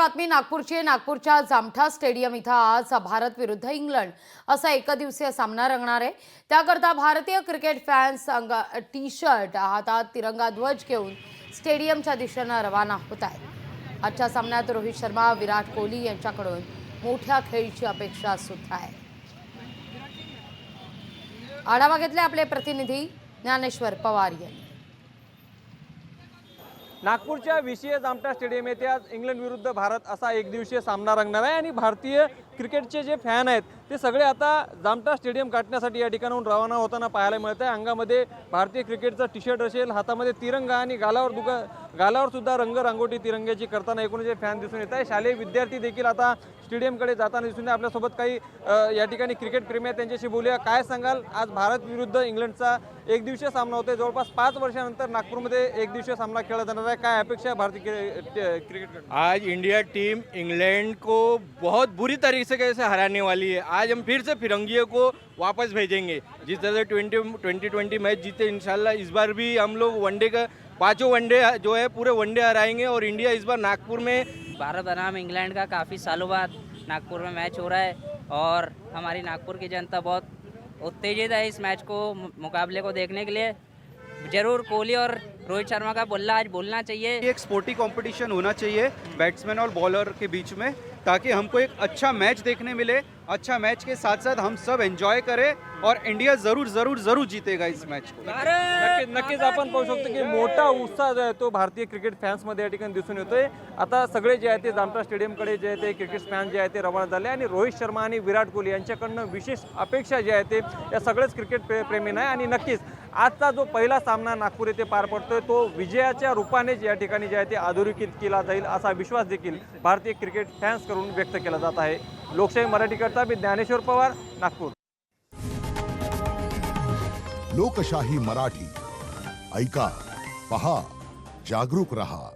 बातमी नागपूरची आहे। नागपूरच्या जामठा स्टेडियम इथं आज भारत विरुद्ध इंग्लंड असा एकदिवसीय सामना रंगणार आहे। त्याकरता भारतीय क्रिकेट फॅन्स टी शर्ट हातात तिरंगा ध्वज घेऊन स्टेडियमच्या दिशेने रवाना होत आहेत। आजच्या सामन्यात रोहित शर्मा, विराट कोहली यांच्याकडून मोठ्या खेळीची अपेक्षा सुद्धा आहे। आढावा घेतले आपले प्रतिनिधी ज्ञानेश्वर पवार यांनी। नागपूरच्या विशीय जामठा स्टेडियम येथे आज इंग्लंड विरुद्ध भारत असा एकदिवसीय सामना रंगणार आहे आणि भारतीय क्रिकेटचे जे फॅन आहेत ते सगळे आता जामठा स्टेडियम गाठण्यासाठी या ठिकाणाहून रवाना होताना पाहायला मिळत आहे। अंगामध्ये भारतीय क्रिकेटचा टी शर्ट असेल, हातामध्ये तिरंगा आणि गालावर सुद्धा रंगरांगोटी तिरंग्याची करताना एकूण जे फॅन दिसून येत आहे। शालेय विद्यार्थी देखील आता स्टेडियमकडे जाताना दिसून येत। आपल्यासोबत काही या ठिकाणी क्रिकेट प्रेमी आहेत, त्यांच्याशी बोलूया। काय सांगाल, आज भारत विरुद्ध इंग्लंडचा एकदिवसीय सामना होतोय। जवळपास 5 वर्षानंतर नागपूरमध्ये एकदिवसीय सामना खेळला जाणार आहे। काय अपेक्षा है भारतीय क्रिकेट? आज इंडिया टीम इंग्लैंड को बहुत बुरी तरीके से हराने वाली है। आज हम फिर से फिरंगियों को वापस भेजेंगे। जिस तरह 2020 मैच जीते, इंशाल्लाह इस बार भी हम लोग वनडे का 5 वनडे जो है पूरे वनडे हराएंगे और इंडिया इस बार नागपुर में, भारत बनाम इंग्लैंड का काफ़ी सालों बाद नागपुर में मैच हो रहा है और हमारी नागपुर की जनता बहुत उत्तेजित है इस मैच को, मुकाबले को देखने के लिए। जरूर कोहली और रोहित शर्मा का बल्ला आज बोलना चाहिए। एक स्पोर्टी कंपटीशन होना चाहिए बैट्समैन और बॉलर के बीच में, ताकि हमको एक अच्छा मैच देखने मिले। अच्छा मैच के साथ साथ हम सब एंजॉय करें और इंडिया जरूर जरूर जरूर जीतेगा इस मैच को। नक्कीच आपण पाहू शकतो की मोठा उत्साह जो आहे तो भारतीय क्रिकेट फॅन्समध्ये या ठिकाणी दिसून येतोय। आता सगळे जे आहे ते जामठा स्टेडियमकडे जे आहे ते क्रिकेट फॅन जे आहे ते रवाना झाले आणि रोहित शर्मा आणि विराट कोहली यांच्याकडनं विशेष अपेक्षा जे आहे ते या सगळेच क्रिकेट प्रेमी आहे। आणि नक्कीच आजचा जो पहिला सामना नागपूर येथे पार पडतोय तो विजयाच्या रूपाने या ठिकाणी जे आहे ते अधोरेखित केला जाईल असा विश्वास देखील भारतीय क्रिकेट फॅन्स कडून व्यक्त केला जात आहे। लोकशाही मराठीकरता मी ज्ञानेश्वर पवार, नागपूर। लोकशाही मराठी ऐका, पहा, जागरूक रहा।